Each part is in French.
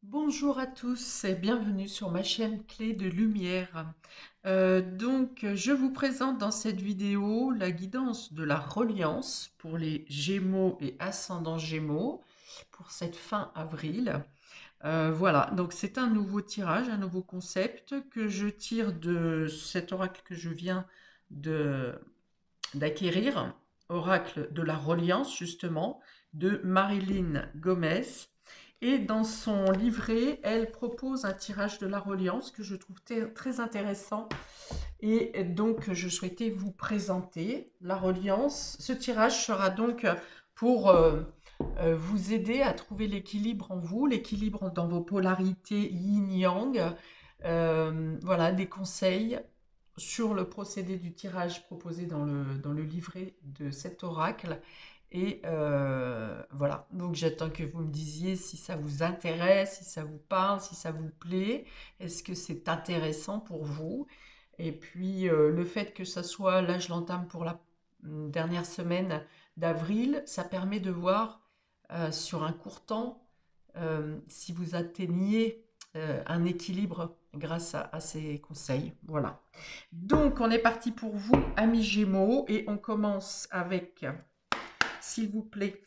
Bonjour à tous et bienvenue sur ma chaîne Clé de Lumière. Je vous présente dans cette vidéo la guidance de la reliance pour les Gémeaux et ascendants Gémeaux pour cette fin avril. Voilà, donc c'est un nouveau tirage, un nouveau concept que je tire de cet oracle que je viens de d'acquérir, oracle de la reliance justement, de Marilyn Gomez. Et dans son livret, elle propose un tirage de la reliance que je trouve très intéressant. Et donc, je souhaitais vous présenter la reliance. Ce tirage sera donc pour vous aider à trouver l'équilibre en vous, l'équilibre dans vos polarités yin-yang. Voilà, des conseils sur le procédé du tirage proposé dans le livret de cet oracle. Et voilà, donc j'attends que vous me disiez si ça vous intéresse, si ça vous parle, si ça vous plaît, est-ce que c'est intéressant pour vous? Et puis le fait que ça soit, là je l'entame pour la dernière semaine d'avril, ça permet de voir sur un court temps si vous atteignez un équilibre grâce à ces conseils. Voilà. Donc on est parti pour vous, amis Gémeaux, et on commence avec, s'il vous plaît,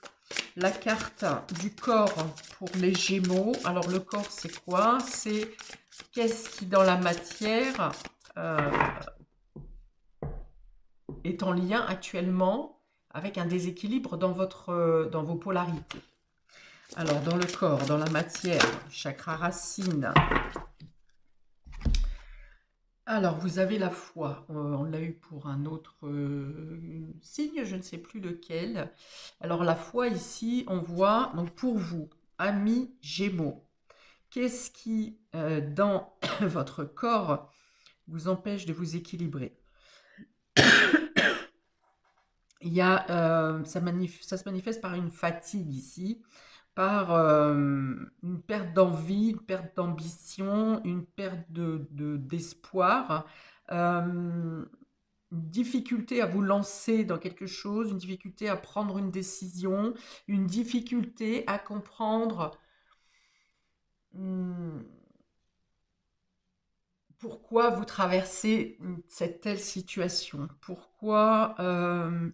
la carte du corps pour les Gémeaux. Alors le corps, c'est quoi? C'est qu'est-ce qui dans la matière euh, est en lien actuellement avec un déséquilibre dans vos polarités. Alors dans le corps, dans la matière, chakra racine. Alors vous avez la foi, on l'a eu pour un autre signe, je ne sais plus lequel. Alors la foi ici, on voit, donc pour vous, amis Gémeaux, qu'est-ce qui, dans votre corps, vous empêche de vous équilibrer? Il y a, ça se manifeste par une fatigue ici, par une perte d'envie, une perte d'ambition, une perte d'espoir, une difficulté à vous lancer dans quelque chose, une difficulté à prendre une décision, une difficulté à comprendre hum, pourquoi vous traversez cette telle situation, pourquoi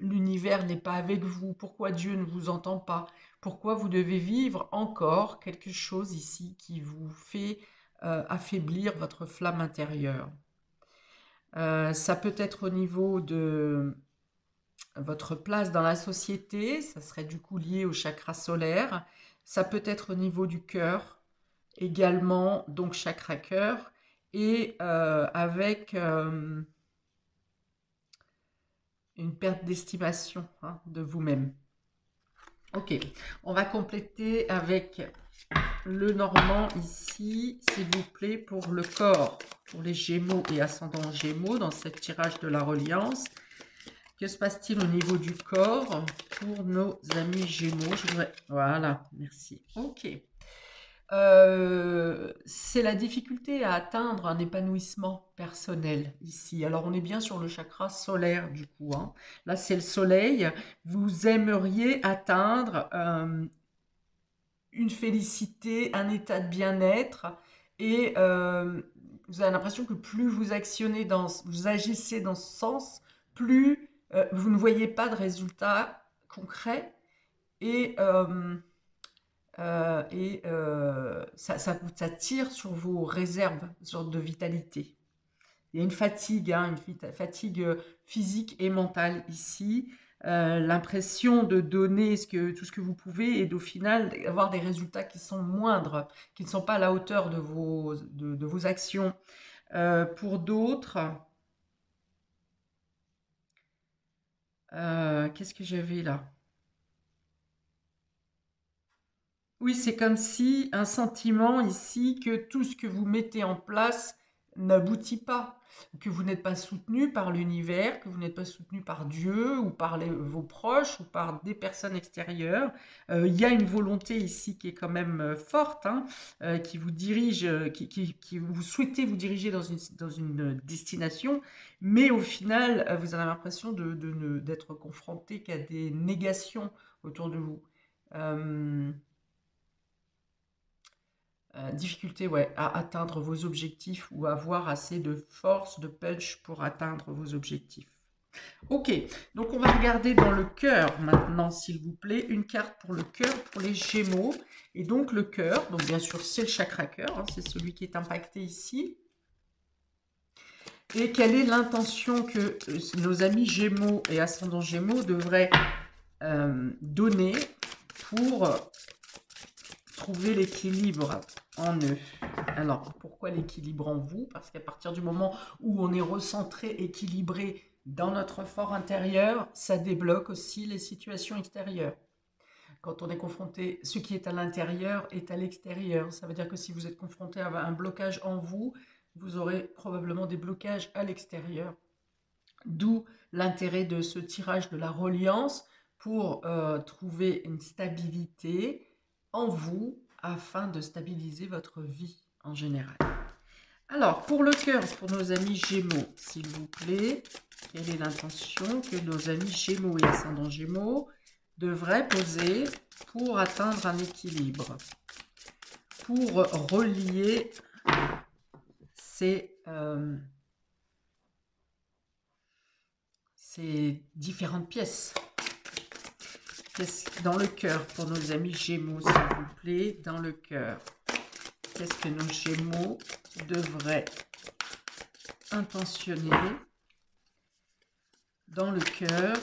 l'univers n'est pas avec vous, pourquoi Dieu ne vous entend pas, pourquoi vous devez vivre encore quelque chose ici qui vous fait affaiblir votre flamme intérieure. Ça peut être au niveau de votre place dans la société, ça serait du coup lié au chakra solaire, ça peut être au niveau du cœur, également, donc chakra cœur, et avec une perte d'estimation de vous-même. Ok, on va compléter avec le normand ici, s'il vous plaît, pour le corps, pour les Gémeaux et ascendants Gémeaux, dans ce tirage de la reliance. Que se passe-t-il au niveau du corps pour nos amis Gémeaux? Voilà, merci. Ok. C'est la difficulté à atteindre un épanouissement personnel ici. Alors on est bien sur le chakra solaire du coup, hein. Là c'est le soleil. Vous aimeriez atteindre une félicité, un état de bien-être et vous avez l'impression que plus vous agissez dans ce sens, plus vous ne voyez pas de résultats concrets et ça tire sur vos réserves de vitalité. Il y a une fatigue, hein, une fatigue physique et mentale ici. L'impression de donner tout ce que vous pouvez et d'au final avoir des résultats qui sont moindres, qui ne sont pas à la hauteur de vos actions. Pour d'autres, qu'est-ce que j'avais là? Oui, c'est comme si un sentiment ici que tout ce que vous mettez en place n'aboutit pas, que vous n'êtes pas soutenu par l'univers, que vous n'êtes pas soutenu par Dieu ou par vos proches ou par des personnes extérieures. Il y a une volonté ici qui est quand même forte, hein, qui vous dirige, qui vous souhaitez vous diriger dans une destination, mais au final, vous avez l'impression d'être confronté qu'à des négations autour de vous. Euh, difficulté, ouais, à atteindre vos objectifs ou avoir assez de force, de punch pour atteindre vos objectifs. Ok, donc on va regarder dans le cœur maintenant, s'il vous plaît, une carte pour le cœur, pour les Gémeaux. Et donc le cœur, donc bien sûr c'est le chakra cœur, hein, c'est celui qui est impacté ici. Et quelle est l'intention que nos amis Gémeaux et ascendants Gémeaux devraient donner pour trouver l'équilibre en eux? Alors, pourquoi l'équilibre en vous? Parce qu'à partir du moment où on est recentré, équilibré dans notre fort intérieur, ça débloque aussi les situations extérieures. Quand on est confronté, ce qui est à l'intérieur est à l'extérieur. Ça veut dire que si vous êtes confronté à un blocage en vous, vous aurez probablement des blocages à l'extérieur. D'où l'intérêt de ce tirage de la reliance pour trouver une stabilité en vous afin de stabiliser votre vie en général. Alors, pour le cœur, pour nos amis Gémeaux, s'il vous plaît, quelle est l'intention que nos amis Gémeaux et ascendants Gémeaux devraient poser pour atteindre un équilibre, pour relier ces différentes pièces? Dans le cœur, pour nos amis Gémeaux, s'il vous plaît, dans le cœur, qu'est-ce que nos Gémeaux devraient intentionner dans le cœur,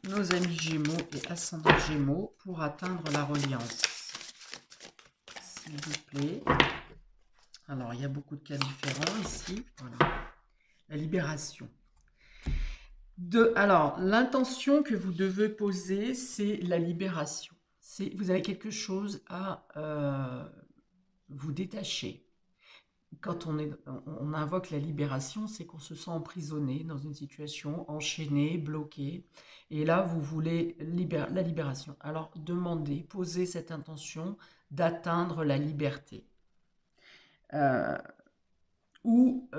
nos amis Gémeaux et ascendants Gémeaux, pour atteindre la reliance? S'il vous plaît. Alors, il y a beaucoup de cas différents ici. Voilà. La libération. Alors, l'intention que vous devez poser, c'est la libération. Vous avez quelque chose à vous détacher. Quand on invoque la libération, c'est qu'on se sent emprisonné dans une situation, enchaîné, bloqué. Et là, vous voulez la libération. Alors, demandez, posez cette intention d'atteindre la liberté. Ou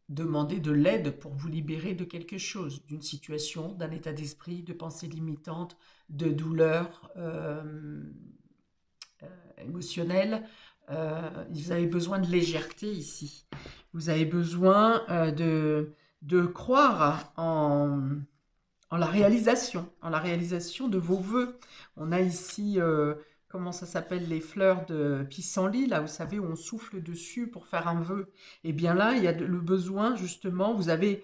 demandez de l'aide pour vous libérer de quelque chose, d'une situation, d'un état d'esprit, de pensée limitante, de douleur émotionnelle. Vous avez besoin de légèreté ici. Vous avez besoin de croire en la réalisation de vos vœux. On a ici, comment ça s'appelle, les fleurs de pissenlit, là, vous savez, où on souffle dessus pour faire un vœu. Et bien là, il y a le besoin, justement, vous avez...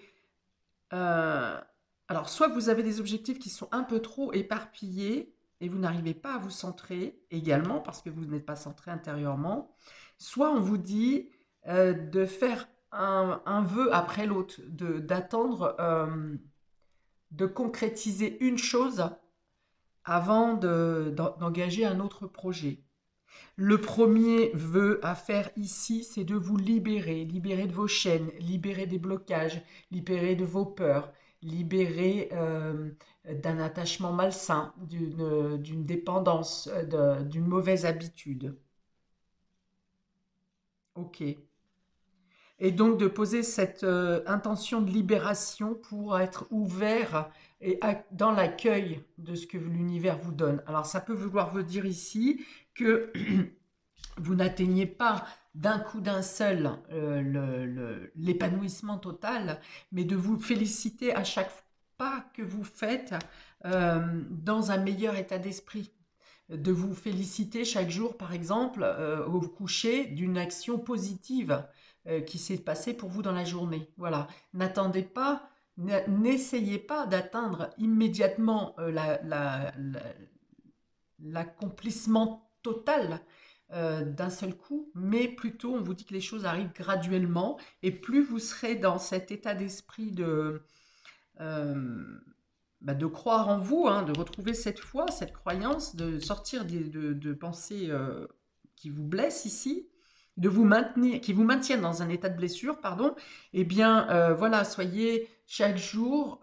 alors, soit vous avez des objectifs qui sont un peu trop éparpillés, et vous n'arrivez pas à vous centrer également, parce que vous n'êtes pas centré intérieurement, soit on vous dit de faire un vœu après l'autre, d'attendre... de concrétiser une chose avant d'engager un autre projet. Le premier vœu à faire ici, c'est de vous libérer de vos chaînes, libérer des blocages, libérer de vos peurs, libérer d'un attachement malsain, d'une dépendance, d'une mauvaise habitude. Ok. Et donc de poser cette intention de libération pour être ouvert et dans l'accueil de ce que l'univers vous donne. Alors ça peut vouloir vous dire ici que vous n'atteignez pas d'un coup d'un seul l'épanouissement total, mais de vous féliciter à chaque pas que vous faites dans un meilleur état d'esprit. De vous féliciter chaque jour, par exemple, au coucher, d'une action positive qui s'est passée pour vous dans la journée. Voilà. N'attendez pas, n'essayez pas d'atteindre immédiatement l'accomplissement total d'un seul coup, mais plutôt on vous dit que les choses arrivent graduellement, et plus vous serez dans cet état d'esprit de croire en vous, hein, de retrouver cette foi, cette croyance, de sortir de pensées qui vous blessent ici, qui vous maintiennent dans un état de blessure, pardon, eh bien voilà, soyez chaque jour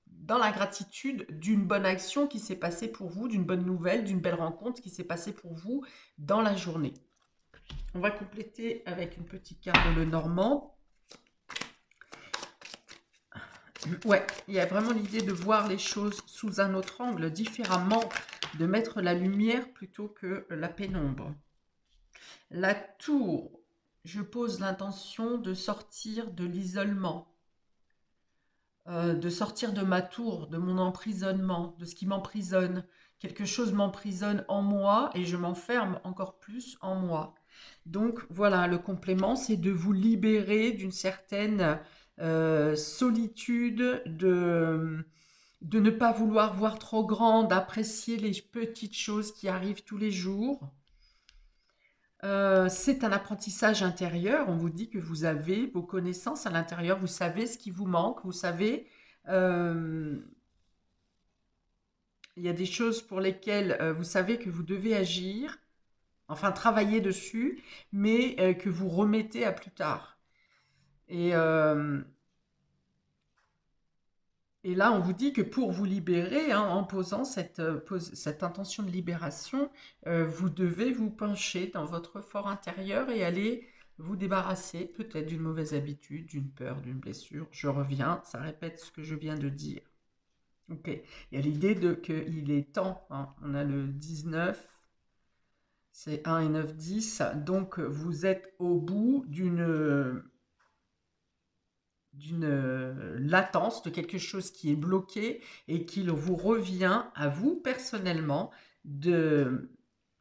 dans la gratitude d'une bonne action qui s'est passée pour vous, d'une bonne nouvelle, d'une belle rencontre qui s'est passée pour vous dans la journée. On va compléter avec une petite carte de Lenormand. Ouais, il y a vraiment l'idée de voir les choses sous un autre angle, différemment, de mettre la lumière plutôt que la pénombre. La tour, je pose l'intention de sortir de l'isolement, de sortir de ma tour, de mon emprisonnement, de ce qui m'emprisonne. Quelque chose m'emprisonne en moi et je m'enferme encore plus en moi. Donc voilà, le complément, c'est de vous libérer d'une certaine solitude, de ne pas vouloir voir trop grand, d'apprécier les petites choses qui arrivent tous les jours. C'est un apprentissage intérieur. On vous dit que vous avez vos connaissances à l'intérieur, vous savez ce qui vous manque, vous savez, euh, il y a des choses pour lesquelles vous savez que vous devez agir, enfin travailler dessus, mais que vous remettez à plus tard. Et, euh, et là, on vous dit que pour vous libérer, hein, en posant cette intention de libération, vous devez vous pencher dans votre fort intérieur et aller vous débarrasser peut-être d'une mauvaise habitude, d'une peur, d'une blessure. Je reviens, ça répète ce que je viens de dire. Ok. Il y a l'idée de qu'il est temps, hein. On a le 19, c'est 1 et 9, 10. Donc vous êtes au bout d'une latence, de quelque chose qui est bloqué et qu'il vous revient à vous personnellement de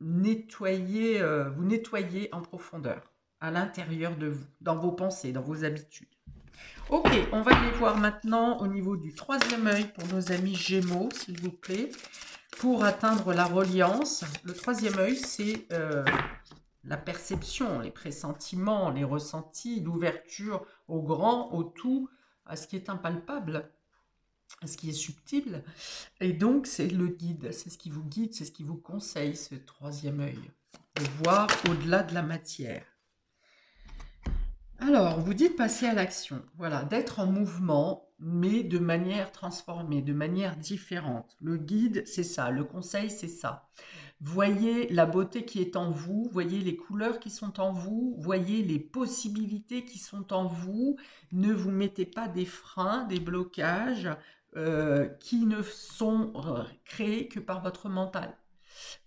nettoyer, vous nettoyer en profondeur, à l'intérieur de vous, dans vos pensées, dans vos habitudes. Ok, on va aller voir maintenant au niveau du troisième œil pour nos amis Gémeaux, s'il vous plaît. Pour atteindre la reliance, le troisième œil, c'est la perception, les pressentiments, les ressentis, l'ouverture au grand, au tout, à ce qui est impalpable, à ce qui est subtil. Et donc, c'est le guide, c'est ce qui vous guide, c'est ce qui vous conseille, ce troisième œil, de voir au-delà de la matière. Alors, on vous dit de passer à l'action, voilà, d'être en mouvement, mais de manière transformée, de manière différente. Le guide, c'est ça, le conseil, c'est ça. Voyez la beauté qui est en vous, voyez les couleurs qui sont en vous, voyez les possibilités qui sont en vous. Ne vous mettez pas des freins, des blocages qui ne sont créés que par votre mental.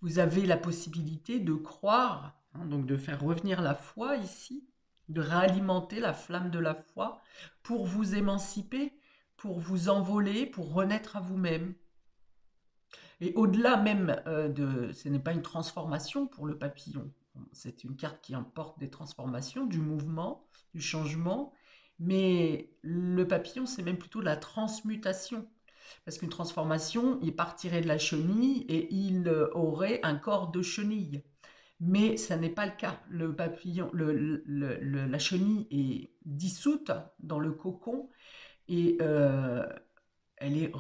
Vous avez la possibilité de croire, hein, donc de faire revenir la foi ici, de réalimenter la flamme de la foi pour vous émanciper, pour vous envoler, pour renaître à vous-même. Et au-delà même ce n'est pas une transformation pour le papillon, c'est une carte qui emporte des transformations, du mouvement, du changement, mais le papillon, c'est même plutôt la transmutation. Parce qu'une transformation, il partirait de la chenille et il aurait un corps de chenille. Mais ça n'est pas le cas. Le papillon, la chenille est dissoute dans le cocon et elle est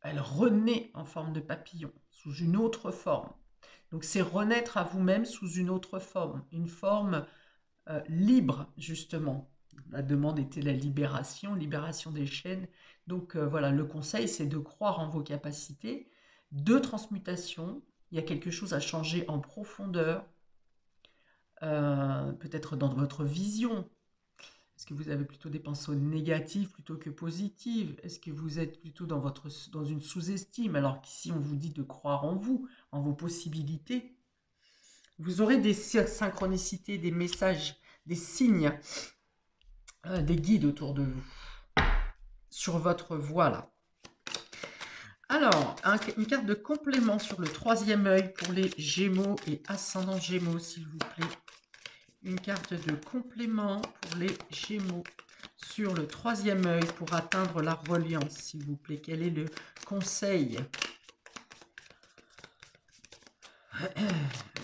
elle renaît en forme de papillon, sous une autre forme. Donc c'est renaître à vous-même sous une autre forme, une forme libre, justement. La demande était la libération, libération des chaînes. Donc voilà, le conseil, c'est de croire en vos capacités de transmutation. Il y a quelque chose à changer en profondeur, peut-être dans votre vision. Est-ce que vous avez plutôt des pensées négatives plutôt que positives? Est-ce que vous êtes plutôt dans une sous-estime alors qu'ici on vous dit de croire en vous, en vos possibilités? Vous aurez des synchronicités, des messages, des signes, des guides autour de vous, sur votre voie là. Alors, une carte de complément sur le troisième œil pour les Gémeaux et ascendant Gémeaux, s'il vous plaît. Une carte de complément pour les Gémeaux sur le troisième œil pour atteindre la reliance, s'il vous plaît. Quel est le conseil?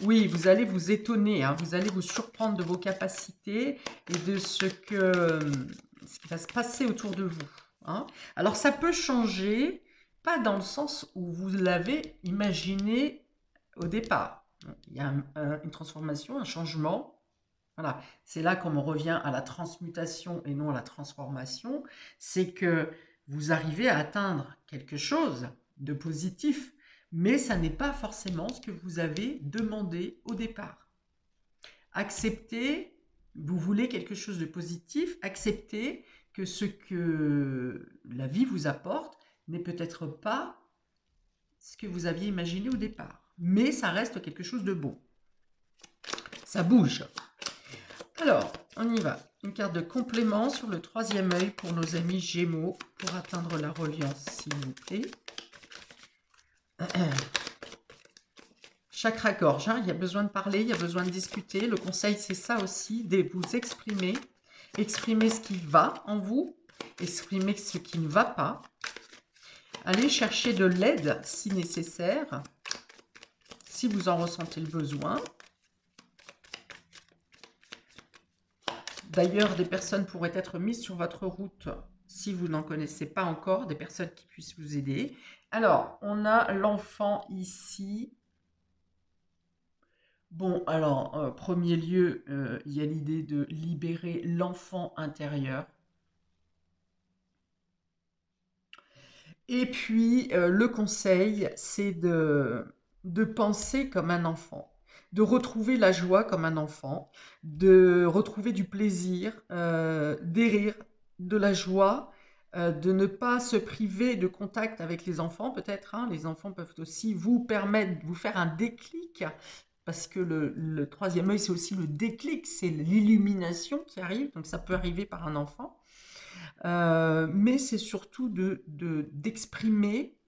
Oui, vous allez vous étonner, hein, vous allez vous surprendre de vos capacités et de ce qui va se passer autour de vous. Hein. Alors, ça peut changer, pas dans le sens où vous l'avez imaginé au départ. Il y a une transformation, un changement. Voilà, c'est là qu'on revient à la transmutation et non à la transformation. C'est que vous arrivez à atteindre quelque chose de positif, mais ça n'est pas forcément ce que vous avez demandé au départ. Acceptez, vous voulez quelque chose de positif, acceptez que ce que la vie vous apporte n'est peut-être pas ce que vous aviez imaginé au départ, mais ça reste quelque chose de beau. Ça bouge. Alors, on y va. Une carte de complément sur le 3e œil pour nos amis Gémeaux pour atteindre la reliance, s'il vous plaît. Chakra-gorge, hein, il y a besoin de parler, il y a besoin de discuter. Le conseil, c'est ça aussi, de vous exprimer. Exprimer ce qui va en vous, exprimer ce qui ne va pas. Allez chercher de l'aide si nécessaire, si vous en ressentez le besoin. D'ailleurs, des personnes pourraient être mises sur votre route si vous n'en connaissez pas encore, des personnes qui puissent vous aider. Alors, on a l'enfant ici. Bon, alors, premier lieu, il y a l'idée de libérer l'enfant intérieur. Et puis, le conseil, c'est de penser comme un enfant, de retrouver la joie comme un enfant, de retrouver du plaisir, des rires, de la joie, de ne pas se priver de contact avec les enfants, peut-être, hein. Les enfants peuvent aussi vous permettre, vous faire un déclic, parce que le 3e œil, c'est aussi le déclic, c'est l'illumination qui arrive, donc ça peut arriver par un enfant. Mais c'est surtout d'exprimer,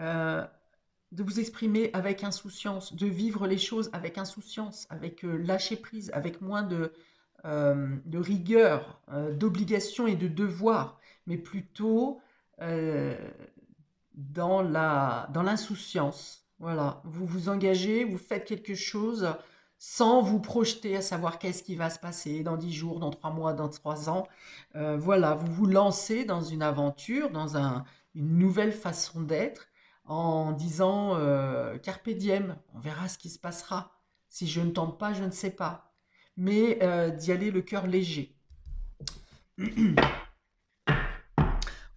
de vous exprimer avec insouciance, de vivre les choses avec insouciance, avec lâcher prise, avec moins de rigueur, d'obligation et de devoir, mais plutôt dans l'insouciance. Voilà, vous vous engagez, vous faites quelque chose sans vous projeter à savoir qu'est-ce qui va se passer dans 10 jours, dans 3 mois, dans 3 ans. Voilà, vous vous lancez dans une aventure, dans une nouvelle façon d'être, en disant Carpe diem, on verra ce qui se passera. Si je ne tente pas, je ne sais pas. Mais d'y aller le cœur léger.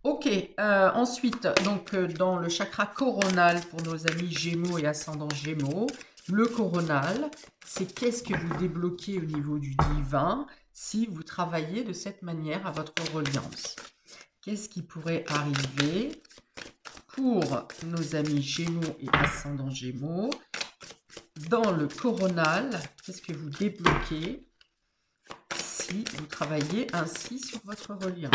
Ok, ensuite, donc dans le chakra coronal pour nos amis Gémeaux et ascendant Gémeaux, le coronal, c'est qu'est-ce que vous débloquez au niveau du divin si vous travaillez de cette manière à votre reliance. Qu'est-ce qui pourrait arriver pour nos amis Gémeaux et ascendant Gémeaux dans le coronal? Qu'est-ce que vous débloquez si vous travaillez ainsi sur votre reliance?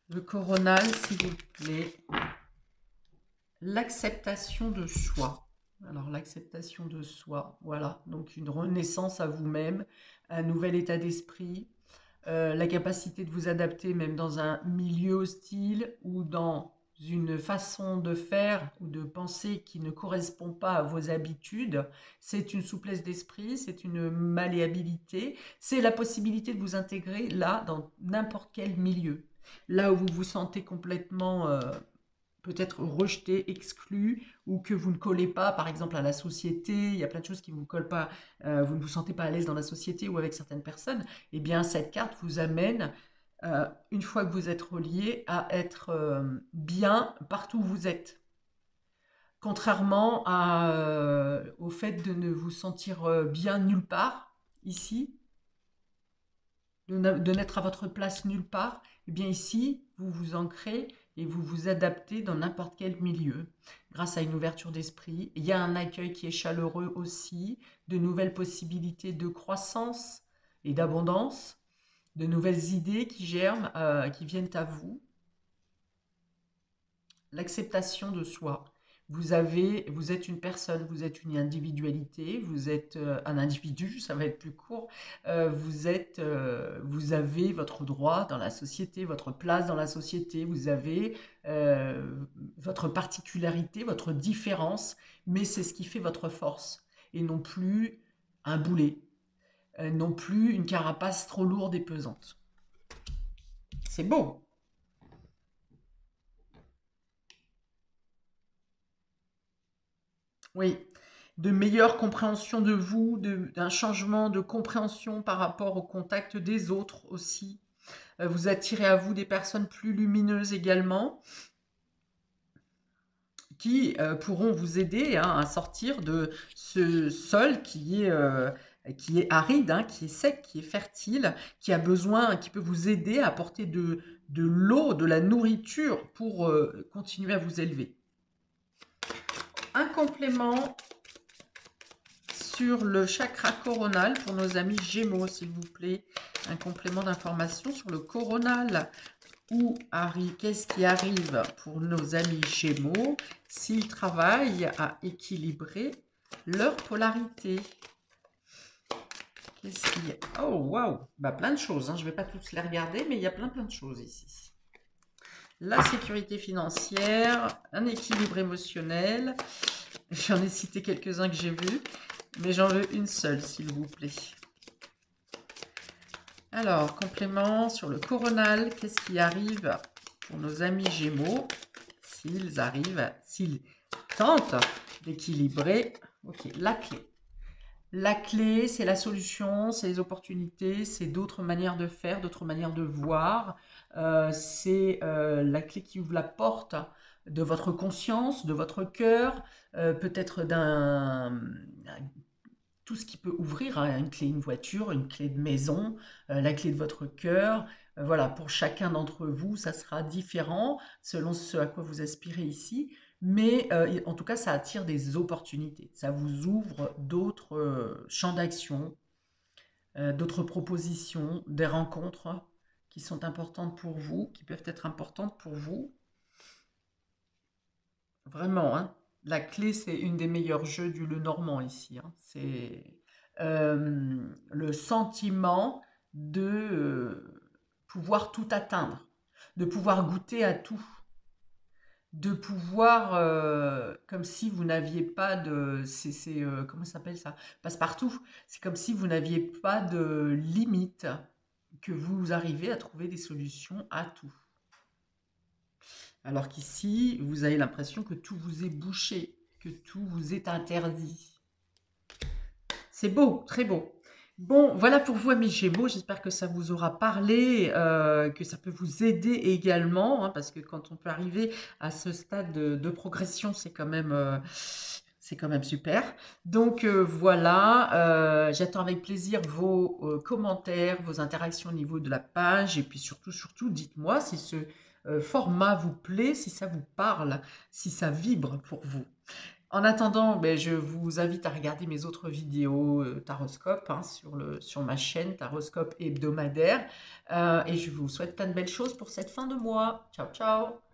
Le coronal, s'il vous plaît. L'acceptation de soi. Alors, l'acceptation de soi, voilà. Donc, une renaissance à vous-même, un nouvel état d'esprit, la capacité de vous adapter même dans un milieu hostile ou dans une façon de faire ou de penser qui ne correspond pas à vos habitudes. C'est une souplesse d'esprit, c'est une malléabilité, c'est la possibilité de vous intégrer là, dans n'importe quel milieu. Là où vous vous sentez complètement peut-être rejeté, exclu, ou que vous ne collez pas, par exemple, à la société, il y a plein de choses qui ne vous collent pas, vous ne vous sentez pas à l'aise dans la société ou avec certaines personnes, eh bien, cette carte vous amène, une fois que vous êtes relié, à être bien partout où vous êtes. Contrairement au fait de ne vous sentir bien nulle part, ici, de n'être à votre place nulle part, eh bien ici, vous vous ancrez et vous vous adaptez dans n'importe quel milieu grâce à une ouverture d'esprit. Il y a un accueil qui est chaleureux aussi, de nouvelles possibilités de croissance et d'abondance, de nouvelles idées qui germent, qui viennent à vous. L'acceptation de soi. Vous êtes une personne, vous êtes une individualité, vous êtes un individu, ça va être plus court. Vous avez votre droit dans la société, votre place dans la société, vous avez votre particularité, votre différence, mais c'est ce qui fait votre force et non plus un boulet, non plus une carapace trop lourde et pesante. C'est beau. Oui, de meilleure compréhension de vous, d'un changement de compréhension par rapport au contact des autres aussi. Vous attirez à vous des personnes plus lumineuses également, qui pourront vous aider hein, à sortir de ce sol qui est aride, hein, qui est sec, qui est fertile, qui a besoin, qui peut vous aider à apporter de l'eau, de la nourriture pour continuer à vous élever. Un complément sur le chakra coronal pour nos amis Gémeaux, s'il vous plaît. Un complément d'information sur le coronal. Qu'est-ce qui arrive pour nos amis Gémeaux s'ils travaillent à équilibrer leur polarité? Qu'est-ce qu'il y a? Oh, waouh! Bah, plein de choses, hein. Je ne vais pas toutes les regarder, mais il y a plein de choses ici. La sécurité financière, un équilibre émotionnel. J'en ai cité quelques-uns que j'ai vus, mais j'en veux une seule, s'il vous plaît. Alors, complément sur le coronal, qu'est-ce qui arrive pour nos amis Gémeaux s'ils tentent d'équilibrer? Ok, la clé. La clé, c'est la solution, c'est les opportunités, c'est d'autres manières de faire, d'autres manières de voir. C'est la clé qui ouvre la porte de votre conscience, de votre cœur, peut-être tout ce qui peut ouvrir, hein, une clé, une voiture, une clé de maison, la clé de votre cœur. Voilà, pour chacun d'entre vous, ça sera différent selon ce à quoi vous aspirez ici. Mais en tout cas, ça attire des opportunités. Ça vous ouvre d'autres champs d'action, d'autres propositions, des rencontres qui sont importantes pour vous, qui peuvent être importantes pour vous. Vraiment, hein. La clé, c'est une des meilleurs jeux du Lenormand ici, hein. C'est le sentiment de pouvoir tout atteindre, de pouvoir goûter à tout, de pouvoir, comme si vous n'aviez pas de... comment ça s'appelle ça? Passe-partout. C'est comme si vous n'aviez pas de limite, que vous arrivez à trouver des solutions à tout. Alors qu'ici, vous avez l'impression que tout vous est bouché, que tout vous est interdit. C'est beau, très beau. Bon, voilà pour vous, amis Gémeaux. J'espère que ça vous aura parlé, que ça peut vous aider également, hein, parce que quand on peut arriver à ce stade de progression, c'est quand même super. Donc voilà, j'attends avec plaisir vos commentaires, vos interactions au niveau de la page, et puis surtout, dites-moi si ce format vous plaît, si ça vous parle, si ça vibre pour vous. En attendant, ben, je vous invite à regarder mes autres vidéos Taroscope, hein, sur ma chaîne Taroscope hebdomadaire. Et je vous souhaite plein de belles choses pour cette fin de mois. Ciao, ciao!